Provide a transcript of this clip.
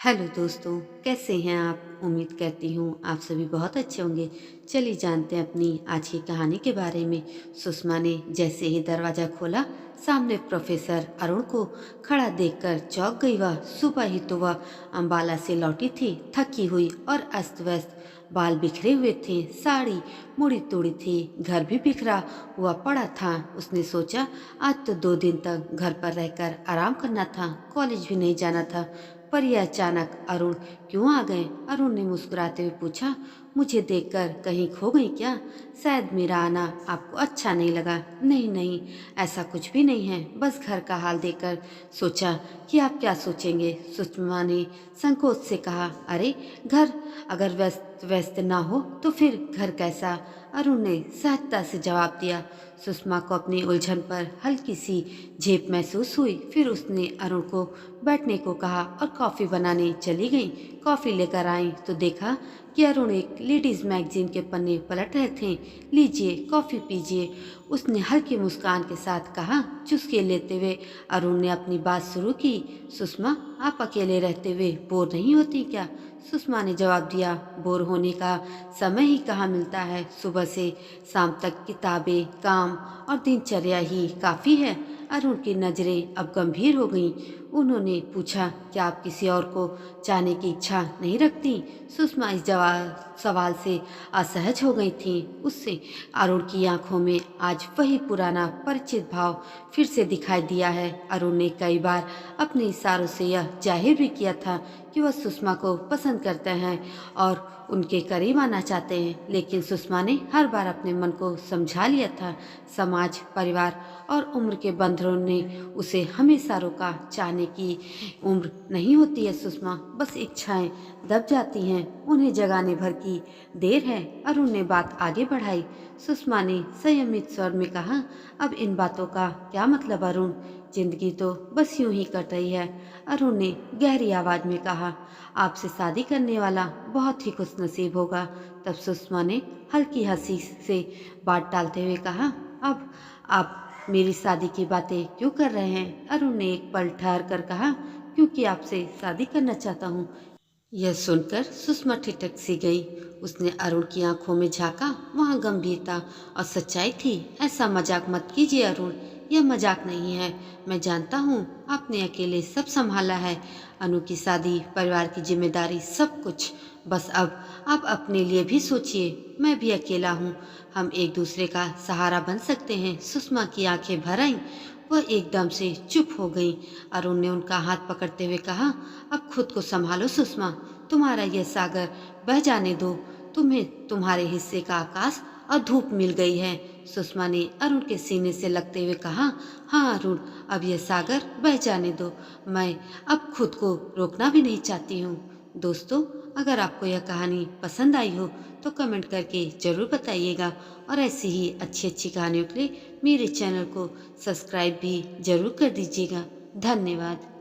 Hello दोस्तों, कैसे हैं आप? उम्मीद करती हूँ आप सभी बहुत अच्छे होंगे। चलिए जानते हैं अपनी आज की कहानी के बारे में। सुषमा ने जैसे ही दरवाज़ा खोला, सामने प्रोफेसर अरुण को खड़ा देखकर चौंक गई। वह सुबह ही तो वह अम्बाला से लौटी थी, थकी हुई और अस्त व्यस्त। बाल बिखरे हुए थे, साड़ी मुड़ी तुड़ी थी, घर भी बिखरा हुआ पड़ा था। उसने सोचा आज तो 2 दिन तक घर पर रहकर आराम करना था, कॉलेज भी नहीं जाना था। पर यह अचानक अरुण क्यों आ गए? अरुण ने मुस्कुराते हुए पूछा। मुझे देखकर कहीं खो गई क्या? शायद मेरा आना आपको अच्छा नहीं लगा। नहीं नहीं, ऐसा कुछ भी नहीं है, बस घर का हाल देखकर सोचा कि आप क्या सोचेंगे। सुषमा ने संकोच से कहा, अरे घर अगर व्यस्त व्यस्त ना हो तो फिर घर कैसा? अरुण ने सहजता से जवाब दिया। सुषमा को अपनी उलझन पर हल्की सी झेप महसूस हुई। फिर उसने अरुण को बैठने को कहा और कॉफ़ी बनाने चली गई। कॉफ़ी लेकर आई तो देखा कि अरुण एक लेडीज़ मैगजीन के पन्ने पलट रहे थे। लीजिए कॉफ़ी पीजिए, उसने हल्की मुस्कान के साथ कहा। चुस्की लेते हुए अरुण ने अपनी बात शुरू की। सुषमा, आप अकेले रहते हुए बोर नहीं होती क्या? सुषमा ने जवाब दिया, बोर होने का समय ही कहाँ मिलता है। सुबह से शाम तक किताबें, काम और दिनचर्या ही काफ़ी है। अरुण की नज़रें अब गंभीर हो गईं। उन्होंने पूछा, क्या आप किसी और को चाहने की इच्छा नहीं रखती? सुषमा इस सवाल से असहज हो गई थी। उससे अरुण की आंखों में आज वही पुराना परिचित भाव फिर से दिखाई दिया है। अरुण ने कई बार अपने इशारों से यह जाहिर भी किया था कि वह सुषमा को पसंद करते हैं और उनके करीब आना चाहते हैं, लेकिन सुषमा ने हर बार अपने मन को समझा लिया था। समाज, परिवार और उम्र के बंधनों ने उसे हमेशा रोका। चाहने की उम्र नहीं होती है सुषमा, बस इच्छाएं दब जाती हैं, उन्हें जगाने भर की देर है। अरुण ने बात आगे बढ़ाई। सुषमा ने संयमित स्वर में कहा, अब इन बातों का क्या मतलब अरुण? जिंदगी तो बस यूं ही कट रही है। अरुण ने गहरी आवाज में कहा, आपसे शादी करने वाला बहुत ही खुशनसीब होगा। तब सुषमा ने हल्की हंसी से बात टालते हुए कहा, अब आप मेरी शादी की बातें क्यों कर रहे हैं? अरुण ने एक पल ठहर कर कहा, क्योंकि आपसे शादी करना चाहता हूँ। यह सुनकर सुषमा ठिठक सी गई। उसने अरुण की आंखों में झांका, वहां गंभीरता और सच्चाई थी। ऐसा मजाक मत कीजिए अरुण, यह मजाक नहीं है। मैं जानता हूँ आपने अकेले सब संभाला है, अनु की शादी, परिवार की जिम्मेदारी, सब कुछ। बस अब आप अपने लिए भी सोचिए। मैं भी अकेला हूँ, हम एक दूसरे का सहारा बन सकते हैं। सुषमा की आंखें भर आईं। वह एकदम से चुप हो गई। अरुण ने उनका हाथ पकड़ते हुए कहा, अब खुद को संभालो सुषमा, तुम्हारा यह सागर बह जाने दो। तुम्हें तुम्हारे हिस्से का आकाश और धूप मिल गई है। सुषमा ने अरुण के सीने से लगते हुए कहा, हाँ अरुण, अब यह सागर बह जाने दो। मैं अब खुद को रोकना भी नहीं चाहती हूँ। दोस्तों, अगर आपको यह कहानी पसंद आई हो तो कमेंट करके ज़रूर बताइएगा और ऐसी ही अच्छी अच्छी कहानियों के लिए मेरे चैनल को सब्सक्राइब भी ज़रूर कर दीजिएगा। धन्यवाद।